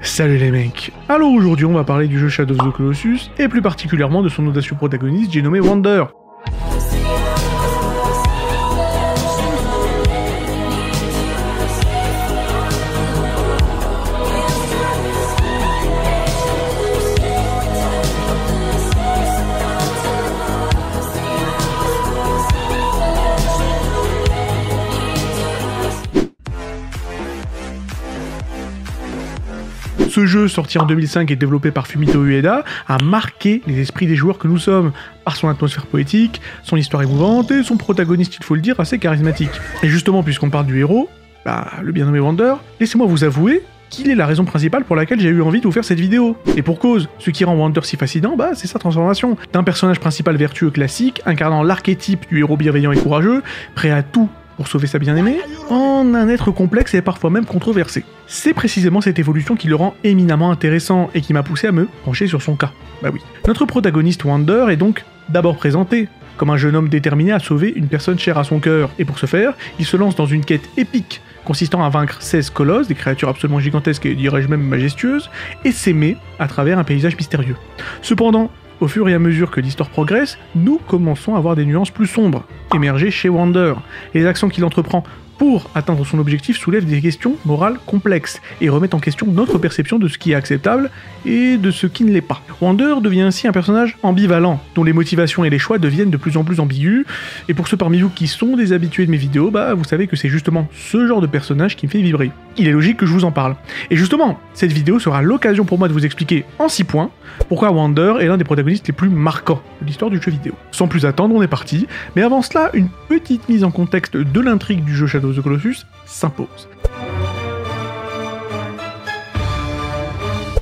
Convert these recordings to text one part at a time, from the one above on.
Salut les mecs. Alors aujourd'hui on va parler du jeu Shadow of the Colossus, et plus particulièrement de son audacieux protagoniste, j'ai nommé Wander. Ce jeu, sorti en 2005 et développé par Fumito Ueda, a marqué les esprits des joueurs que nous sommes, par son atmosphère poétique, son histoire émouvante et son protagoniste, il faut le dire, assez charismatique. Et justement, puisqu'on parle du héros, le bien nommé Wander, laissez-moi vous avouer qu'il est la raison principale pour laquelle j'ai eu envie de vous faire cette vidéo. Et pour cause, ce qui rend Wander si fascinant, c'est sa transformation. D'un personnage principal vertueux classique, incarnant l'archétype du héros bienveillant et courageux, prêt à tout pour sauver sa bien-aimée, en un être complexe et parfois même controversé. C'est précisément cette évolution qui le rend éminemment intéressant et qui m'a poussé à me pencher sur son cas. Bah oui. Notre protagoniste Wander est donc d'abord présenté comme un jeune homme déterminé à sauver une personne chère à son cœur, et pour ce faire, il se lance dans une quête épique consistant à vaincre 16 colosses, des créatures absolument gigantesques et dirais-je même majestueuses, et s'aimer à travers un paysage mystérieux. Cependant, au fur et à mesure que l'histoire progresse, nous commençons à voir des nuances plus sombres émerger chez Wander. Les actions qu'il entreprend pour atteindre son objectif soulèvent des questions morales complexes et remettent en question notre perception de ce qui est acceptable et de ce qui ne l'est pas. Wander devient ainsi un personnage ambivalent, dont les motivations et les choix deviennent de plus en plus ambigus, et pour ceux parmi vous qui sont des habitués de mes vidéos, vous savez que c'est justement ce genre de personnage qui me fait vibrer. Il est logique que je vous en parle. Et justement, cette vidéo sera l'occasion pour moi de vous expliquer en 6 points pourquoi Wander est l'un des protagonistes les plus marquants de l'histoire du jeu vidéo. Sans plus attendre, on est parti, mais avant cela, une petite mise en contexte de l'intrigue du jeu Shadow of the Colossus s'impose.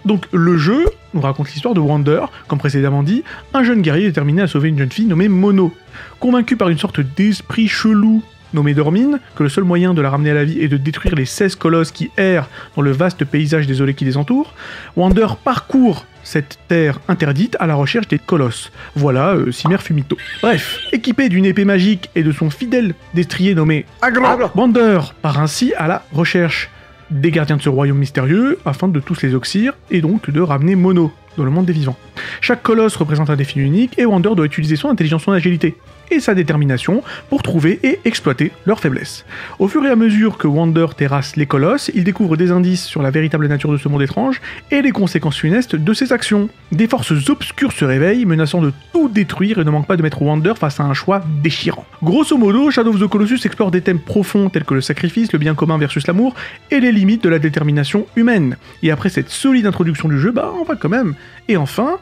Donc le jeu nous raconte l'histoire de Wander, comme précédemment dit, un jeune guerrier déterminé à sauver une jeune fille nommée Mono. Convaincu par une sorte d'esprit chelou nommé Dormine, que le seul moyen de la ramener à la vie est de détruire les 16 colosses qui errent dans le vaste paysage désolé qui les entoure, Wander parcourt cette terre interdite à la recherche des colosses. Voilà, Cimer Fumito. Bref, équipé d'une épée magique et de son fidèle destrier nommé Agro, Wander part ainsi à la recherche des gardiens de ce royaume mystérieux afin de tous les oxyre et donc de ramener Mono dans le monde des vivants. Chaque colosse représente un défi unique et Wander doit utiliser son intelligence, son agilité et sa détermination pour trouver et exploiter leurs faiblesses. Au fur et à mesure que Wander terrasse les colosses, il découvre des indices sur la véritable nature de ce monde étrange et les conséquences funestes de ses actions. Des forces obscures se réveillent, menaçant de tout détruire et ne manquent pas de mettre Wander face à un choix déchirant. Grosso modo, Shadow of the Colossus explore des thèmes profonds tels que le sacrifice, le bien commun versus l'amour et les limites de la détermination humaine. Et après cette solide introduction du jeu, on va quand même, et enfin,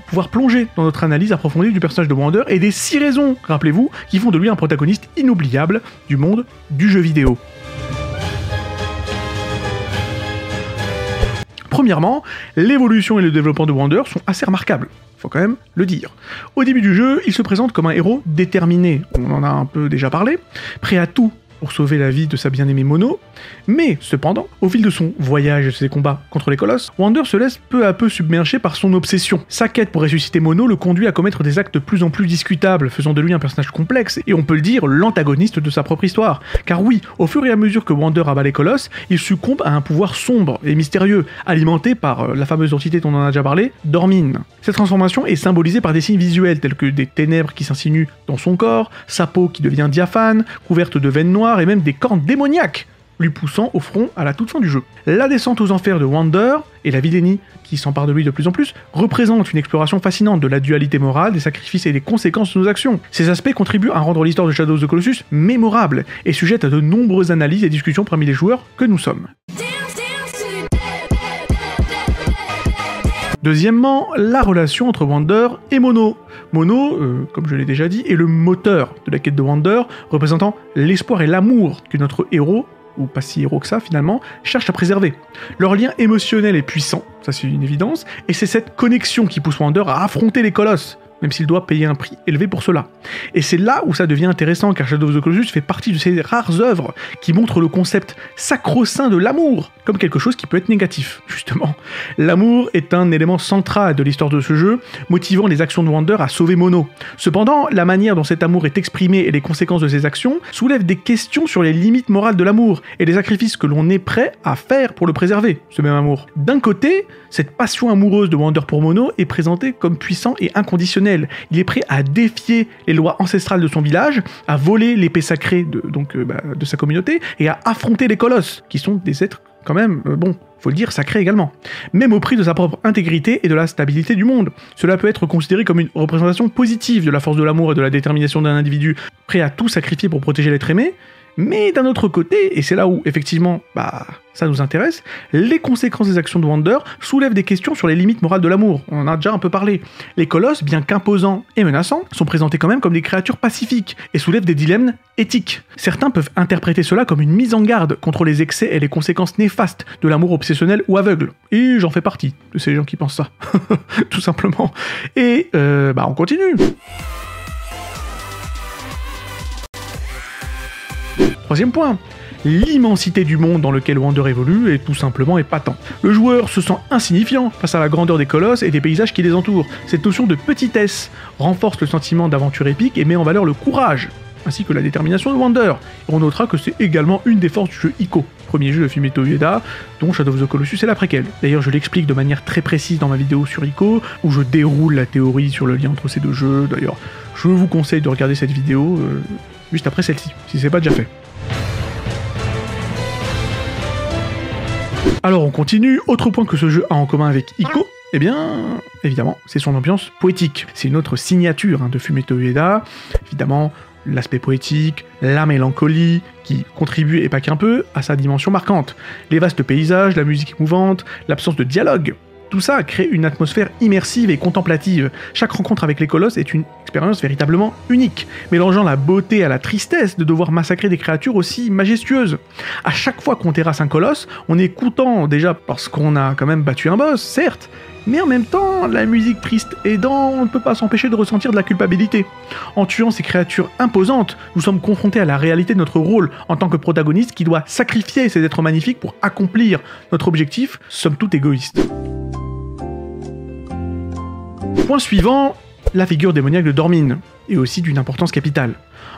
pouvoir plonger dans notre analyse approfondie du personnage de Wander et des 6 raisons, rappelez-vous, qui font de lui un protagoniste inoubliable du monde du jeu vidéo. Premièrement, l'évolution et le développement de Wander sont assez remarquables, faut quand même le dire. Au début du jeu, il se présente comme un héros déterminé, on en a un peu déjà parlé, prêt à tout pour sauver la vie de sa bien-aimée Mono, mais cependant, au fil de son voyage et de ses combats contre les colosses, Wander se laisse peu à peu submerger par son obsession. Sa quête pour ressusciter Mono le conduit à commettre des actes de plus en plus discutables, faisant de lui un personnage complexe, et on peut le dire, l'antagoniste de sa propre histoire. Car oui, au fur et à mesure que Wander abat les colosses, il succombe à un pouvoir sombre et mystérieux, alimenté par la fameuse entité dont on en a déjà parlé, Dormine. Cette transformation est symbolisée par des signes visuels tels que des ténèbres qui s'insinuent dans son corps, sa peau qui devient diaphane, couverte de veines noires, et même des cornes démoniaques lui poussant au front à la toute fin du jeu. La descente aux enfers de Wander, et la vilainie qui s'empare de lui de plus en plus, représentent une exploration fascinante de la dualité morale, des sacrifices et des conséquences de nos actions. Ces aspects contribuent à rendre l'histoire de Shadow of the Colossus mémorable, et sujette à de nombreuses analyses et discussions parmi les joueurs que nous sommes. Deuxièmement, la relation entre Wander et Mono. Mono, comme je l'ai déjà dit, est le moteur de la quête de Wander, représentant l'espoir et l'amour que notre héros, ou pas si héros que ça finalement, cherche à préserver. Leur lien émotionnel est puissant, ça c'est une évidence, et c'est cette connexion qui pousse Wander à affronter les colosses, même s'il doit payer un prix élevé pour cela. Et c'est là où ça devient intéressant, car Shadow of the Colossus fait partie de ces rares œuvres qui montrent le concept sacro-saint de l'amour comme quelque chose qui peut être négatif, justement. L'amour est un élément central de l'histoire de ce jeu, motivant les actions de Wander à sauver Mono. Cependant, la manière dont cet amour est exprimé et les conséquences de ses actions soulèvent des questions sur les limites morales de l'amour et les sacrifices que l'on est prêt à faire pour le préserver, ce même amour. D'un côté, cette passion amoureuse de Wander pour Mono est présentée comme puissant et inconditionnel. Il est prêt à défier les lois ancestrales de son village, à voler l'épée sacrée de sa communauté et à affronter les colosses, qui sont des êtres quand même, faut le dire, sacrés également. Même au prix de sa propre intégrité et de la stabilité du monde. Cela peut être considéré comme une représentation positive de la force de l'amour et de la détermination d'un individu prêt à tout sacrifier pour protéger l'être aimé. Mais d'un autre côté, et c'est là où effectivement ça nous intéresse, les conséquences des actions de Wander soulèvent des questions sur les limites morales de l'amour. On en a déjà un peu parlé. Les colosses, bien qu'imposants et menaçants, sont présentés quand même comme des créatures pacifiques et soulèvent des dilemmes éthiques. Certains peuvent interpréter cela comme une mise en garde contre les excès et les conséquences néfastes de l'amour obsessionnel ou aveugle. Et j'en fais partie de ces gens qui pensent ça. Tout simplement. Et on continue. Troisième point, l'immensité du monde dans lequel Wander évolue est tout simplement épatant. Le joueur se sent insignifiant face à la grandeur des colosses et des paysages qui les entourent. Cette notion de petitesse renforce le sentiment d'aventure épique et met en valeur le courage, ainsi que la détermination de Wander. Et on notera que c'est également une des forces du jeu Ico, premier jeu de Fumito Ueda, dont Shadow of the Colossus est la préquelle. D'ailleurs, je l'explique de manière très précise dans ma vidéo sur Ico, où je déroule la théorie sur le lien entre ces deux jeux. D'ailleurs, je vous conseille de regarder cette vidéo juste après celle-ci, si c'est pas déjà fait. Alors on continue, autre point que ce jeu a en commun avec Ico, eh bien, évidemment, c'est son ambiance poétique. C'est une autre signature de Fumito Ueda, évidemment, l'aspect poétique, la mélancolie, qui contribue, et pas qu'un peu, à sa dimension marquante. Les vastes paysages, la musique émouvante, l'absence de dialogue. Tout ça crée une atmosphère immersive et contemplative. Chaque rencontre avec les colosses est une expérience véritablement unique, mélangeant la beauté à la tristesse de devoir massacrer des créatures aussi majestueuses. À chaque fois qu'on terrasse un colosse, on est content déjà parce qu'on a quand même battu un boss, certes, mais en même temps, la musique triste aidant, on ne peut pas s'empêcher de ressentir de la culpabilité. En tuant ces créatures imposantes, nous sommes confrontés à la réalité de notre rôle en tant que protagoniste qui doit sacrifier ces êtres magnifiques pour accomplir notre objectif, somme toute égoïste. Point suivant, la figure démoniaque de Dormin, et aussi d'une importance capitale.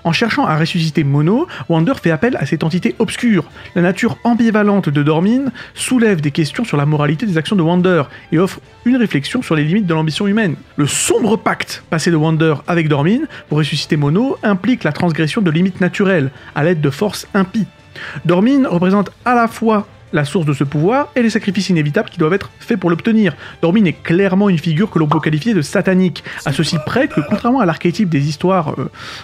En cherchant à ressusciter Mono, Wander fait appel à cette entité obscure. La nature ambivalente de Dormin soulève des questions sur la moralité des actions de Wander, et offre une réflexion sur les limites de l'ambition humaine. Le sombre pacte passé de Wander avec Dormin pour ressusciter Mono implique la transgression de limites naturelles, à l'aide de forces impies. Dormin représente à la fois la source de ce pouvoir et les sacrifices inévitables qui doivent être faits pour l'obtenir. Dormin est clairement une figure que l'on peut qualifier de satanique, à ceci près que, contrairement à l'archétype des histoires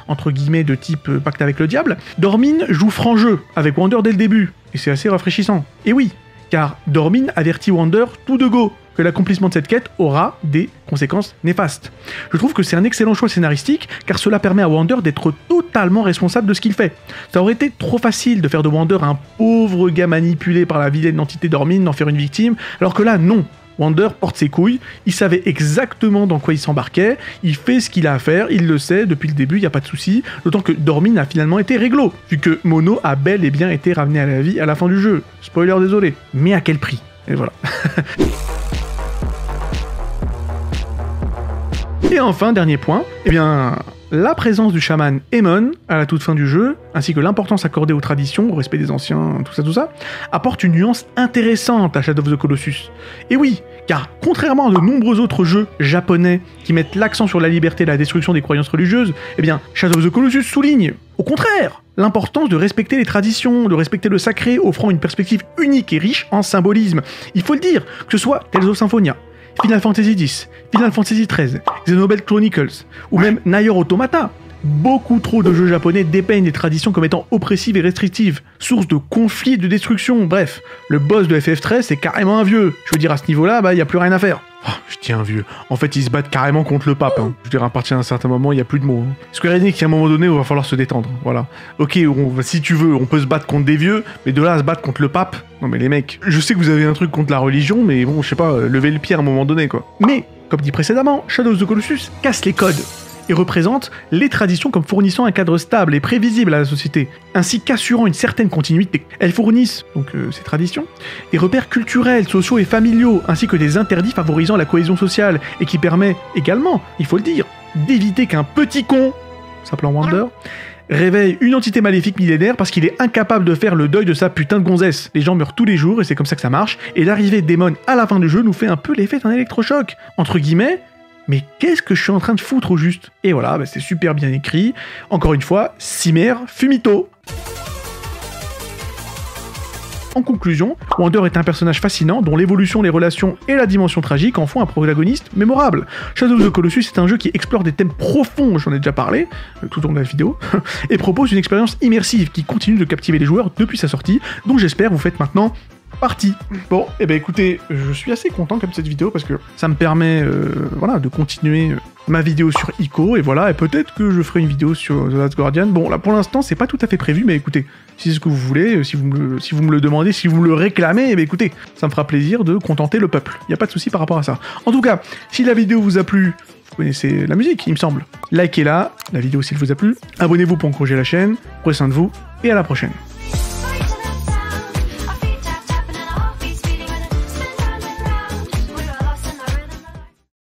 entre guillemets de type pacte avec le diable, Dormin joue franc jeu avec Wander dès le début, et c'est assez rafraîchissant. Et oui, car Dormin avertit Wander tout de go que l'accomplissement de cette quête aura des conséquences néfastes. Je trouve que c'est un excellent choix scénaristique, car cela permet à Wander d'être totalement responsable de ce qu'il fait. Ça aurait été trop facile de faire de Wander un pauvre gars manipulé par la vilaine entité Dormin, d'en faire une victime, alors que là, non. Wander porte ses couilles, il savait exactement dans quoi il s'embarquait, il fait ce qu'il a à faire, il le sait, depuis le début, il n'y a pas de souci, d'autant que Dormin a finalement été réglo, vu que Mono a bel et bien été ramené à la vie à la fin du jeu. Spoiler désolé. Mais à quel prix? Et voilà. Et enfin, dernier point, eh bien, la présence du chaman Aemon à la toute fin du jeu, ainsi que l'importance accordée aux traditions, au respect des anciens, tout ça, apporte une nuance intéressante à Shadow of the Colossus. Et oui, car contrairement à de nombreux autres jeux japonais qui mettent l'accent sur la liberté et la destruction des croyances religieuses, eh bien, Shadow of the Colossus souligne, au contraire, l'importance de respecter les traditions, de respecter le sacré, offrant une perspective unique et riche en symbolisme. Il faut le dire, que ce soit Tales of Symphonia, Final Fantasy X, Final Fantasy XIII, Xenoblade Chronicles, ou même Nier Automata. Beaucoup trop de jeux japonais dépeignent les traditions comme étant oppressives et restrictives, source de conflits et de destruction. Bref, le boss de FF13 c'est carrément un vieux. Je veux dire, à ce niveau-là, y a plus rien à faire. Oh, je tiens vieux. En fait, ils se battent carrément contre le pape. Hein. Je veux dire, à partir d'un certain moment, il n'y a plus de mots. Hein. Square Enix, à un moment donné, il va falloir se détendre. Voilà. Ok, si tu veux, on peut se battre contre des vieux, mais de là à se battre contre le pape, non mais les mecs, je sais que vous avez un truc contre la religion, mais bon, je sais pas, levez le pied à un moment donné, quoi. Mais Comme dit précédemment, Shadow of the Colossus casse les codes et représente les traditions comme fournissant un cadre stable et prévisible à la société, ainsi qu'assurant une certaine continuité. Elles fournissent, donc ces traditions, des repères culturels, sociaux et familiaux, ainsi que des interdits favorisant la cohésion sociale, et qui permet également, il faut le dire, d'éviter qu'un petit con, s'appelant Wander, réveille une entité maléfique millénaire parce qu'il est incapable de faire le deuil de sa putain de gonzesse. Les gens meurent tous les jours et c'est comme ça que ça marche, et l'arrivée de Daemon à la fin du jeu nous fait un peu l'effet d'un électrochoc, entre guillemets. Mais qu'est-ce que je suis en train de foutre au juste? Et voilà, c'est super bien écrit. Encore une fois, Cimer Fumito. En conclusion, Wander est un personnage fascinant dont l'évolution, les relations et la dimension tragique en font un protagoniste mémorable. Shadow of the Colossus est un jeu qui explore des thèmes profonds, j'en ai déjà parlé, tout au long de la vidéo, et propose une expérience immersive qui continue de captiver les joueurs depuis sa sortie, dont j'espère vous faites maintenant partie. Bon, et ben écoutez, je suis assez content comme cette vidéo parce que ça me permet voilà, de continuer ma vidéo sur Ico, et voilà, et peut-être que je ferai une vidéo sur The Last Guardian. Bon, là pour l'instant c'est pas tout à fait prévu, mais écoutez, si c'est ce que vous voulez, si vous me le demandez, si vous me le réclamez, et ben écoutez, ça me fera plaisir de contenter le peuple. Y a pas de souci par rapport à ça. En tout cas, si la vidéo vous a plu, vous connaissez la musique, il me semble, likez-la, la vidéo s'il vous a plu, abonnez-vous pour encourager la chaîne, prenez soin de vous, et à la prochaine.